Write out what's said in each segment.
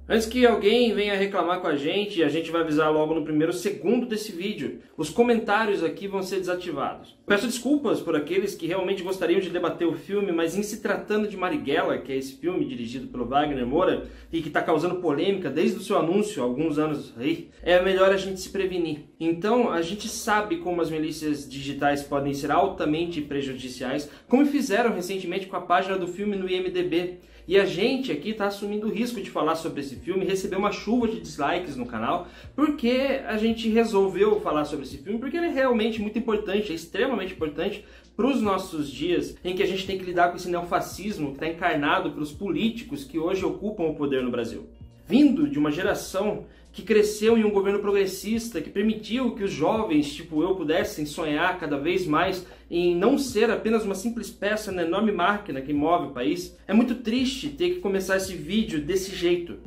Antes que alguém venha reclamar com a gente vai avisar logo no primeiro segundo desse vídeo. Os comentários aqui vão ser desativados. Peço desculpas por aqueles que realmente gostariam de debater o filme, mas em se tratando de Marighella, que é esse filme dirigido pelo Wagner Moura e que está causando polêmica desde o seu anúncio há alguns anos aí, é melhor a gente se prevenir. Então, a gente sabe como as milícias digitais podem ser altamente prejudiciais, como fizeram recentemente com a página do filme no IMDb. E a gente aqui está assumindo o risco de falar sobre esse filme e receber uma chuva de dislikes no canal, porque a gente resolveu falar sobre esse filme, porque ele é realmente muito importante, é extremamente importante para os nossos dias, em que a gente tem que lidar com esse neofascismo que está encarnado pelos políticos que hoje ocupam o poder no Brasil. Vindo de uma geração que cresceu em um governo progressista, que permitiu que os jovens, tipo eu, pudessem sonhar cada vez mais em não ser apenas uma simples peça na enorme máquina que move o país. É muito triste ter que começar esse vídeo desse jeito,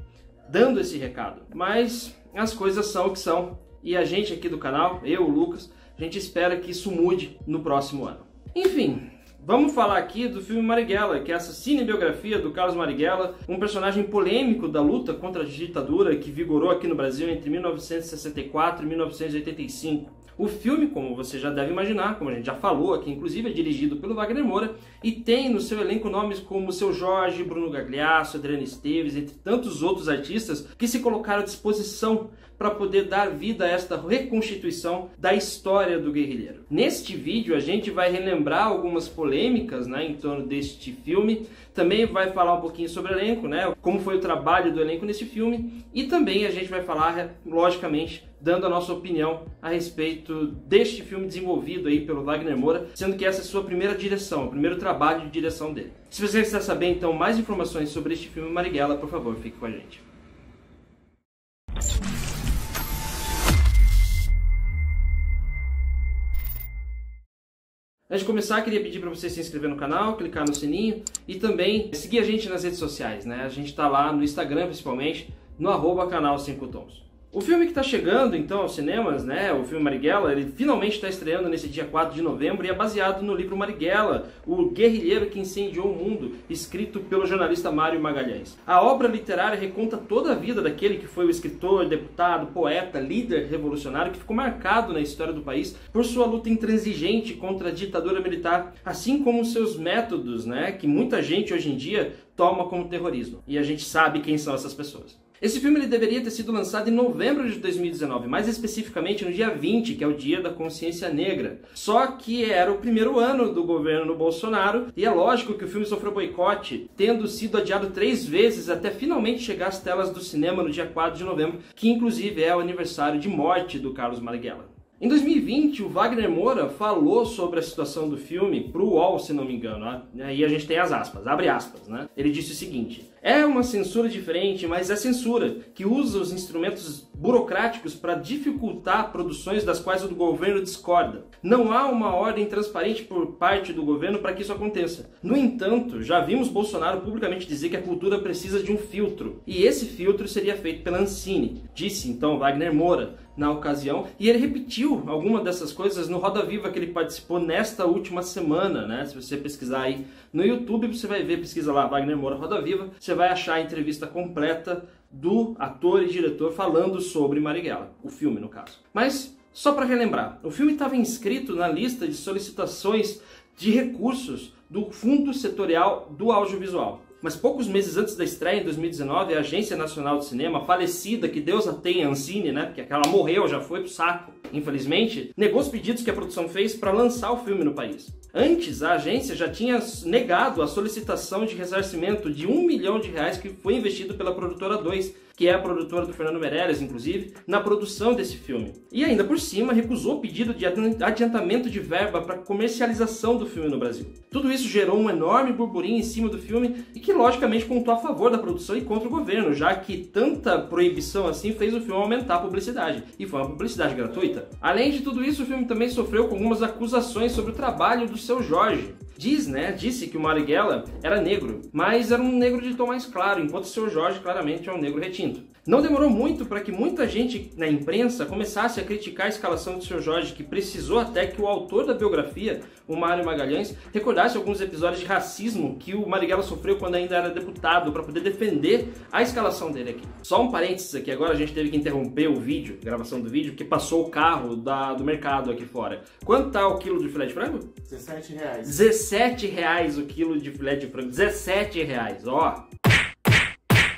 dando esse recado. Mas as coisas são o que são. E a gente aqui do canal, eu, o Lucas, a gente espera que isso mude no próximo ano. Enfim, vamos falar aqui do filme Marighella, que é essa cinebiografia do Carlos Marighella, um personagem polêmico da luta contra a ditadura que vigorou aqui no Brasil entre 1964 e 1985. O filme, como você já deve imaginar, como a gente já falou aqui, inclusive é dirigido pelo Wagner Moura e tem no seu elenco nomes como Seu Jorge, Bruno Gagliasso, Adriana Esteves, entre tantos outros artistas que se colocaram à disposição para poder dar vida a esta reconstituição da história do guerrilheiro. Neste vídeo a gente vai relembrar algumas polêmicas, em torno deste filme, também vai falar um pouquinho sobre o elenco, como foi o trabalho do elenco nesse filme, e também a gente vai falar, logicamente, dando a nossa opinião a respeito deste filme desenvolvido aí pelo Wagner Moura, sendo que essa é a sua primeira direção, o primeiro trabalho de direção dele. Se você quiser saber então mais informações sobre este filme Marighella, por favor, fique com a gente. Antes de começar, queria pedir para você se inscrever no canal, clicar no sininho e também seguir a gente nas redes sociais, A gente está lá no Instagram, principalmente, no @canal 5 Tons. O filme que está chegando, então, aos cinemas, o filme Marighella, ele finalmente está estreando nesse dia 4 de novembro e é baseado no livro Marighella, o guerrilheiro que incendiou o mundo, escrito pelo jornalista Mário Magalhães. A obra literária reconta toda a vida daquele que foi o escritor, deputado, poeta, líder revolucionário que ficou marcado na história do país por sua luta intransigente contra a ditadura militar, assim como seus métodos, que muita gente hoje em dia toma como terrorismo. E a gente sabe quem são essas pessoas. Esse filme ele deveria ter sido lançado em novembro de 2019, mais especificamente no dia 20, que é o Dia da Consciência Negra. Só que era o primeiro ano do governo Bolsonaro, e é lógico que o filme sofreu boicote, tendo sido adiado 3 vezes até finalmente chegar às telas do cinema no dia 4 de novembro, que inclusive é o aniversário de morte do Carlos Marighella. Em 2020, o Wagner Moura falou sobre a situação do filme para o UOL, se não me engano. Aí a gente tem as aspas, abre aspas, Ele disse o seguinte: é uma censura diferente, mas é censura que usa os instrumentos burocráticos para dificultar produções das quais o governo discorda. Não há uma ordem transparente por parte do governo para que isso aconteça. No entanto, já vimos Bolsonaro publicamente dizer que a cultura precisa de um filtro, e esse filtro seria feito pela Ancine, disse então Wagner Moura na ocasião, e ele repetiu alguma dessas coisas no Roda Viva que ele participou nesta última semana, Se você pesquisar aí no YouTube, você vai ver, pesquisa lá Wagner Moura Roda Viva, você vai achar a entrevista completa do ator e diretor falando sobre Marighella, o filme no caso. Mas, só para relembrar, o filme estava inscrito na lista de solicitações de recursos do Fundo Setorial do Audiovisual. Mas poucos meses antes da estreia, em 2019, a Agência Nacional de Cinema, falecida, que Deus a tenha, Ancine, porque ela morreu, já foi pro saco, infelizmente, negou os pedidos que a produção fez para lançar o filme no país. Antes, a agência já tinha negado a solicitação de ressarcimento de R$1 milhão que foi investido pela Produtora 2, que é a produtora do Fernando Meirelles, inclusive, na produção desse filme. E ainda por cima, recusou o pedido de adiantamento de verba para comercialização do filme no Brasil. Tudo isso gerou um enorme burburinho em cima do filme e que, logicamente, contou a favor da produção e contra o governo, já que tanta proibição assim fez o filme aumentar a publicidade. E foi uma publicidade gratuita. Além de tudo isso, o filme também sofreu com algumas acusações sobre o trabalho do Seu Jorge. Disse que o Marighella era negro, mas era um negro de tom mais claro, enquanto o Seu Jorge claramente é um negro retinto. extinto. Não demorou muito para que muita gente na imprensa começasse a criticar a escalação do Sr. Jorge, que precisou até que o autor da biografia, o Mário Magalhães, recordasse alguns episódios de racismo que o Marighella sofreu quando ainda era deputado, para poder defender a escalação dele aqui. Só um parênteses aqui, agora a gente teve que interromper o vídeo, a gravação do vídeo, porque passou o carro do mercado aqui fora. Quanto tá o quilo de filé de frango? R$17. R$17 o quilo de filé de frango, R$17, ó.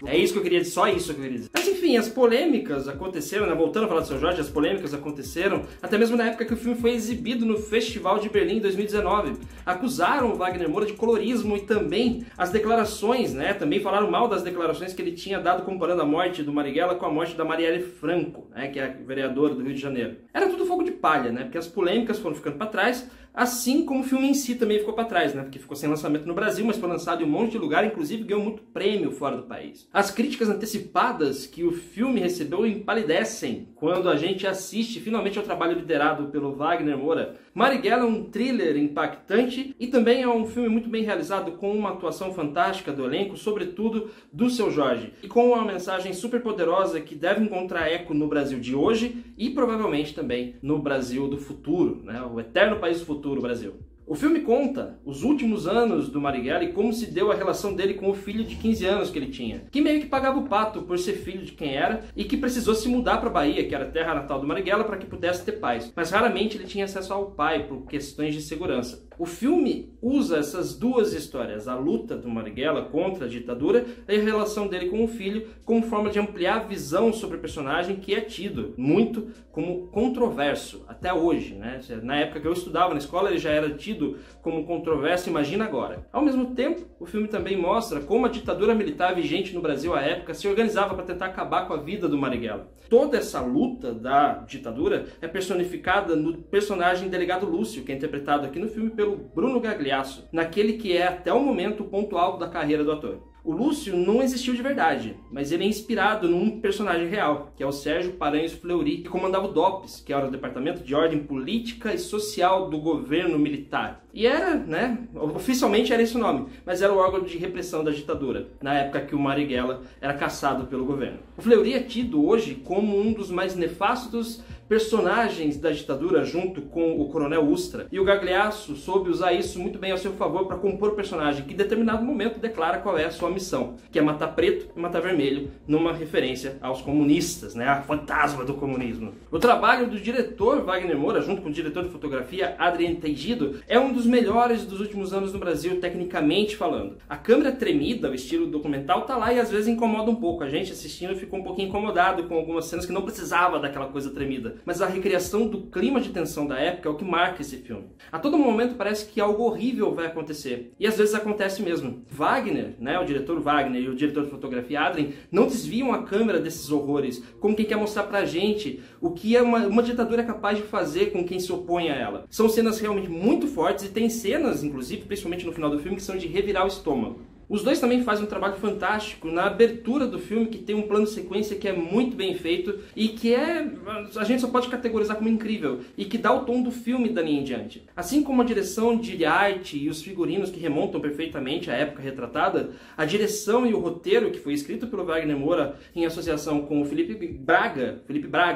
É isso que eu queria dizer, só isso que eu queria dizer. Mas enfim, as polêmicas aconteceram, né? Voltando a falar do Sr. Jorge, as polêmicas aconteceram até mesmo na época que o filme foi exibido no Festival de Berlim em 2019. Acusaram o Wagner Moura de colorismo e também as declarações, né? Também falaram mal das declarações que ele tinha dado comparando a morte do Marighella com a morte da Marielle Franco, né? Que é a vereadora do Rio de Janeiro. Era tudo fogo de palha, né? Porque as polêmicas foram ficando para trás, assim como o filme em si também ficou para trás, né? Porque ficou sem lançamento no Brasil, mas foi lançado em um monte de lugar, inclusive ganhou muito prêmio fora do país. As críticas antecipadas que o filme recebeu empalidecem quando a gente assiste finalmente ao trabalho liderado pelo Wagner Moura. Marighella é um thriller impactante e também é um filme muito bem realizado, com uma atuação fantástica do elenco, sobretudo do Seu Jorge, e com uma mensagem super poderosa que deve encontrar eco no Brasil de hoje e provavelmente também no Brasil do futuro, né? O eterno país do futuro, Brasil. O filme conta os últimos anos do Marighella e como se deu a relação dele com o filho de 15 anos que ele tinha, que meio que pagava o pato por ser filho de quem era e que precisou se mudar para Bahia, que era a terra natal do Marighella, para que pudesse ter pais. Mas raramente ele tinha acesso ao pai por questões de segurança. O filme usa essas duas histórias, a luta do Marighella contra a ditadura e a relação dele com o filho, como forma de ampliar a visão sobre o personagem, que é tido muito como controverso até hoje, né? Na época que eu estudava na escola ele já era tido como controverso, imagina agora. Ao mesmo tempo, o filme também mostra como a ditadura militar vigente no Brasil à época se organizava para tentar acabar com a vida do Marighella. Toda essa luta da ditadura é personificada no personagem Delegado Lúcio, que é interpretado aqui no filme pelo Bruno Gagliasso, naquele que é até o momento o ponto alto da carreira do ator. O Lúcio não existiu de verdade, mas ele é inspirado num personagem real, que é o Sérgio Paranhos Fleury, que comandava o DOPS, que era o Departamento de Ordem Política e Social do Governo Militar. E era, né, oficialmente era esse o nome, mas era o órgão de repressão da ditadura, na época que o Marighella era caçado pelo governo. O Fleury é tido hoje como um dos mais nefastos personagens da ditadura, junto com o Coronel Ustra, e o Gagliasso soube usar isso muito bem ao seu favor para compor o personagem, que em determinado momento declara qual é a sua missão, que é matar preto e matar vermelho, numa referência aos comunistas, né, a fantasma do comunismo. O trabalho do diretor Wagner Moura, junto com o diretor de fotografia Adrien Teigido, é um dos melhores dos últimos anos no Brasil, tecnicamente falando. A câmera tremida, o estilo documental, tá lá e às vezes incomoda um pouco. A gente assistindo ficou um pouquinho incomodado com algumas cenas que não precisava daquela coisa tremida. Mas a recriação do clima de tensão da época é o que marca esse filme. A todo momento parece que algo horrível vai acontecer. E às vezes acontece mesmo. Wagner, né, o diretor Wagner e o diretor de fotografia Adrien, não desviam a câmera desses horrores, como quem quer mostrar pra gente o que é uma ditadura capaz de fazer com quem se opõe a ela. São cenas realmente muito fortes e tem cenas, inclusive, principalmente no final do filme, que são de revirar o estômago. Os dois também fazem um trabalho fantástico na abertura do filme, que tem um plano de sequência que é muito bem feito e que a gente só pode categorizar como incrível e que dá o tom do filme dali em diante. Assim como a direção de arte e os figurinos que remontam perfeitamente à época retratada, a direção e o roteiro, que foi escrito pelo Wagner Moura em associação com o Felipe Braga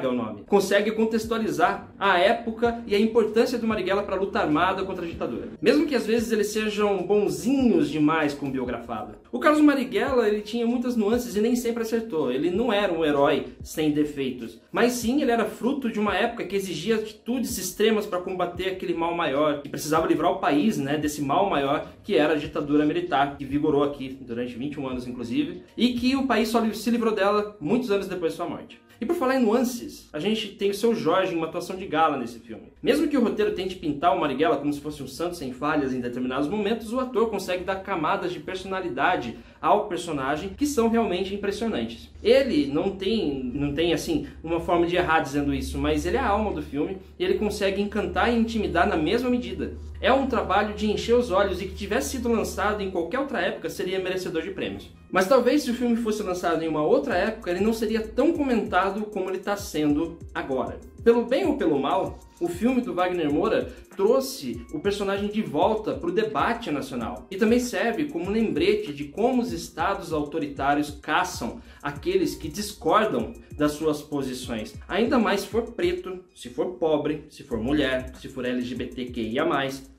é o nome, consegue contextualizar a época e a importância do Marighella para a luta armada contra a ditadura. Mesmo que às vezes eles sejam bonzinhos demais com biografia. O Carlos Marighella, ele tinha muitas nuances e nem sempre acertou. Ele não era um herói sem defeitos, mas sim ele era fruto de uma época que exigia atitudes extremas para combater aquele mal maior, que precisava livrar o país, né, desse mal maior que era a ditadura militar, que vigorou aqui durante 21 anos inclusive, e que o país só se livrou dela muitos anos depois de sua morte. E por falar em nuances, a gente tem o Seu Jorge em uma atuação de gala nesse filme. Mesmo que o roteiro tente pintar o Marighella como se fosse um santo sem falhas em determinados momentos, o ator consegue dar camadas de personalidade ao personagem que são realmente impressionantes. Ele não tem assim uma forma de errar dizendo isso, mas ele é a alma do filme e ele consegue encantar e intimidar na mesma medida. É um trabalho de encher os olhos e que tivesse sido lançado em qualquer outra época seria merecedor de prêmios. Mas talvez se o filme fosse lançado em uma outra época ele não seria tão comentado como ele está sendo agora. Pelo bem ou pelo mal, o filme do Wagner Moura trouxe o personagem de volta para o debate nacional e também serve como lembrete de como os estados autoritários caçam aqueles que discordam das suas posições, ainda mais se for preto, se for pobre, se for mulher, se for LGBTQIA+,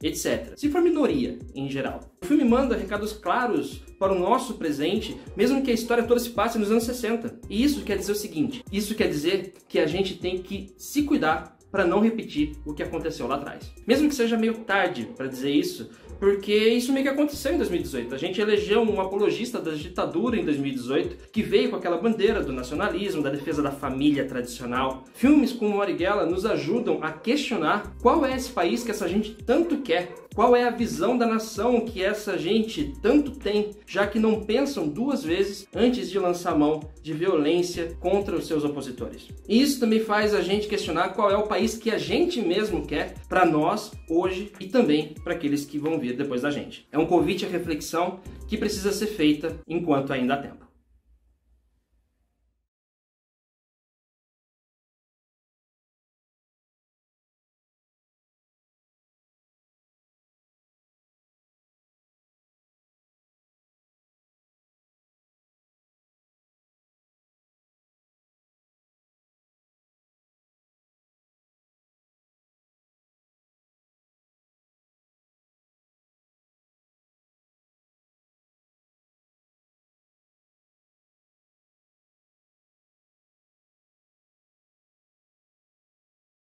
etc. Se for minoria em geral. O filme manda recados claros para o nosso presente, mesmo que a história toda se passe nos anos 60. E isso quer dizer o seguinte, isso quer dizer que a gente tem que se cuidar para não repetir o que aconteceu lá atrás. Mesmo que seja meio tarde para dizer isso, porque isso meio que aconteceu em 2018. A gente elegeu um apologista da ditadura em 2018, que veio com aquela bandeira do nacionalismo, da defesa da família tradicional. Filmes como Marighella nos ajudam a questionar qual é esse país que essa gente tanto quer, qual é a visão da nação que essa gente tanto tem, já que não pensam duas vezes antes de lançar mão de violência contra os seus opositores. E isso também faz a gente questionar qual é o país que a gente mesmo quer para nós hoje e também para aqueles que vão vir depois da gente. É um convite à reflexão que precisa ser feita enquanto ainda há tempo.